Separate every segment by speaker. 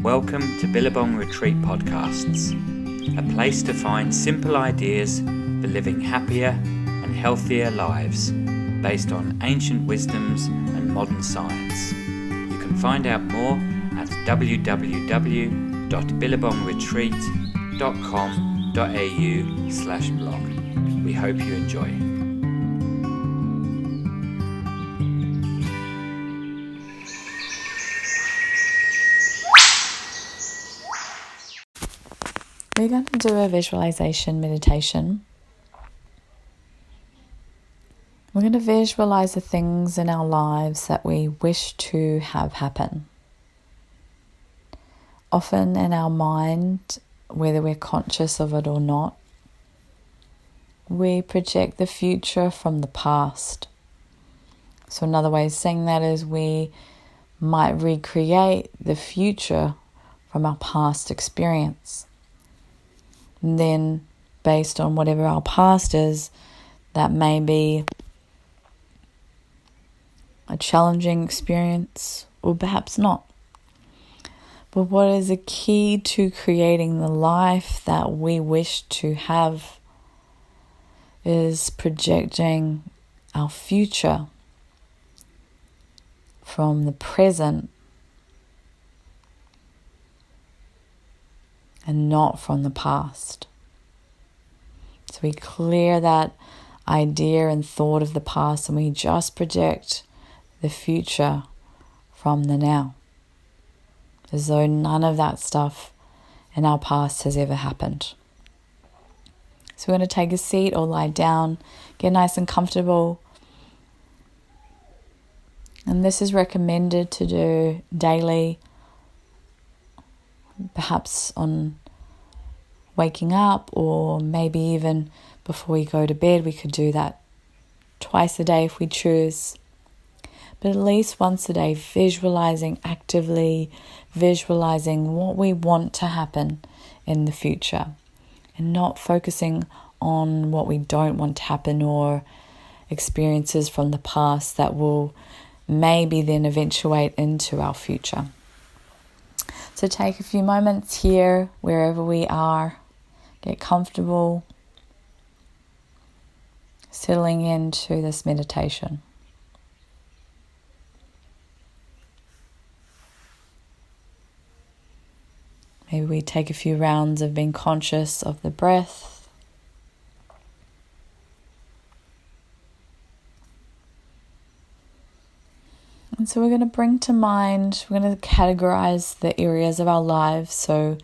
Speaker 1: Welcome to Billabong Retreat Podcasts, a place to find simple ideas for living happier and healthier lives based on ancient wisdoms and modern science. You can find out more at www.billabongretreat.com.au/blog. We hope you enjoy.
Speaker 2: We're going to do a visualization meditation. We're going to visualize the things in our lives that we wish to have happen. Often in our mind, whether we're conscious of it or not, we project the future from the past. So another way of saying that is we might recreate the future from our past experience. And then, based on whatever our past is, that may be a challenging experience or perhaps not. But what is the key to creating the life that we wish to have is projecting our future from the present and not from the past. So we clear that idea and thought of the past and we just project the future from the now, as though none of that stuff in our past has ever happened. So we're going to take a seat or lie down, get nice and comfortable. And this is recommended to do daily, perhaps on waking up, or maybe even before we go to bed. We could do that twice a day if we choose. But at least once a day, actively visualizing what we want to happen in the future and not focusing on what we don't want to happen or experiences from the past that will maybe then eventuate into our future. So take a few moments here, wherever we are, get comfortable, settling into this meditation. Maybe we take a few rounds of being conscious of the breath. And so we're going to bring to mind, we're going to categorize the areas of our lives so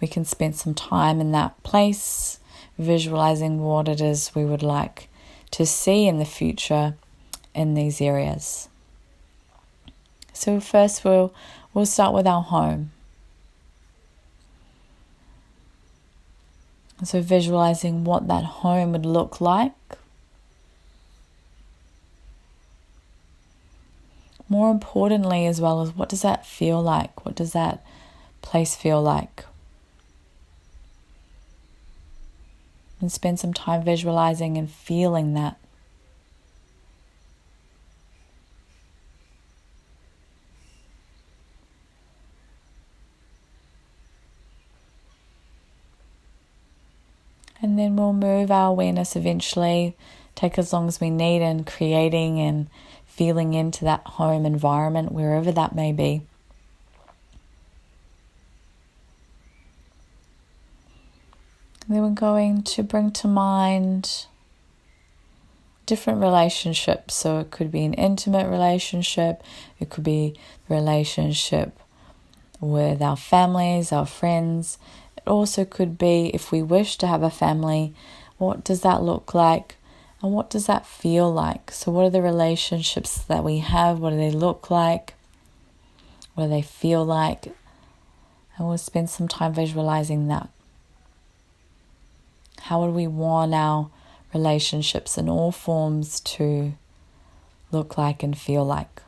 Speaker 2: we can spend some time in that place, visualizing what it is we would like to see in the future in these areas. So first we'll start with our home. So visualizing what that home would look like. More importantly, as well as what does that feel like? What does that place feel like? And spend some time visualizing and feeling that. And then we'll move our awareness eventually, take as long as we need in creating and feeling into that home environment, wherever that may be. And then we're going to bring to mind different relationships. So it could be an intimate relationship, it could be a relationship with our families, our friends. It also could be, if we wish to have a family, what does that look like? And what does that feel like? So what are the relationships that we have? What do they look like? What do they feel like? And we'll spend some time visualizing that. How would we want our relationships in all forms to look like and feel like?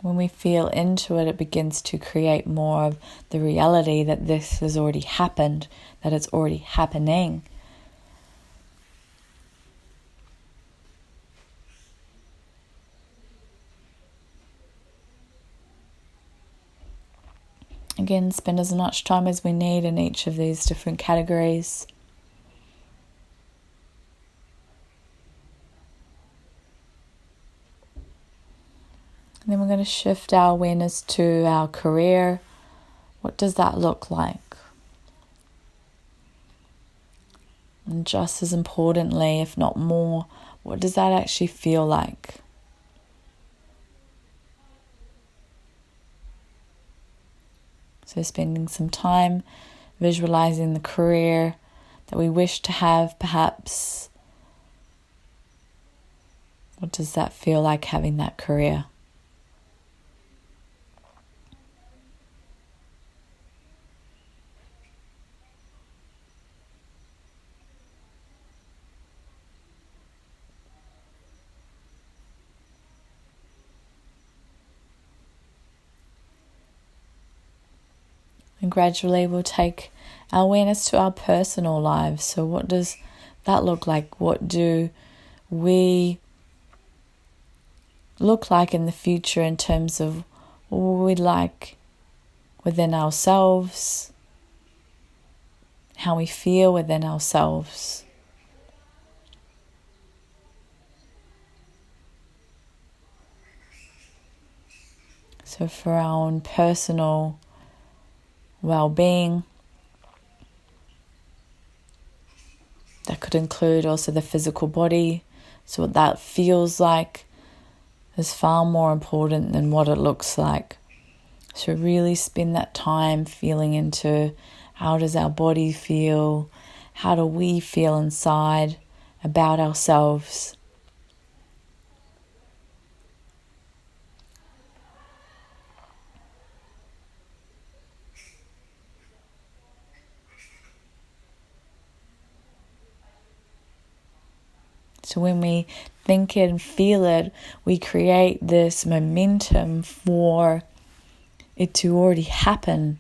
Speaker 2: When we feel into it, it begins to create more of the reality that this has already happened, that it's already happening. again, spend as much time as we need in each of these different categories. And then we're going to shift our awareness to our career. What does that look like? And just as importantly, if not more, what does that actually feel like? So spending some time visualizing the career that we wish to have, perhaps. What does that feel like, having that career? And gradually we'll take our awareness to our personal lives. So what does that look like? What do we look like in the future in terms of what we'd like within ourselves, how we feel within ourselves? So for our own personal well-being, that could include also the physical body. So what that feels like is far more important than what it looks like. So really spend that time feeling into, how does our body feel? How do we feel inside about ourselves? So when we think it and feel it, we create this momentum for it to already happen.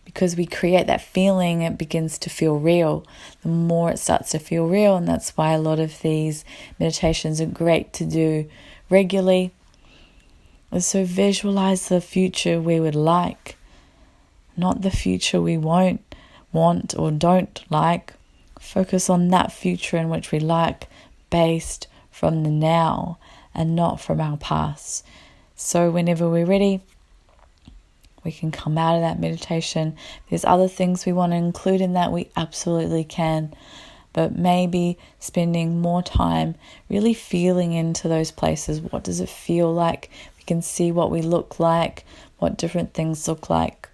Speaker 2: Because we create that feeling, it begins to feel real. The more it starts to feel real, and that's why a lot of these meditations are great to do regularly. So visualize the future we would like, not the future we won't want or don't like. Focus on that future in which we like, based from the now and not from our past. So whenever we're ready, we can come out of that meditation. If there's other things we want to include in that, we absolutely can. But maybe spending more time really feeling into those places. What does it feel like? We can see what we look like, what different things look like.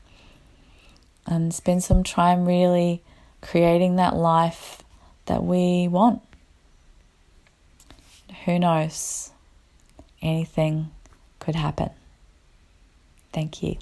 Speaker 2: And spend some time really creating that life that we want. Who knows? Anything could happen. Thank you.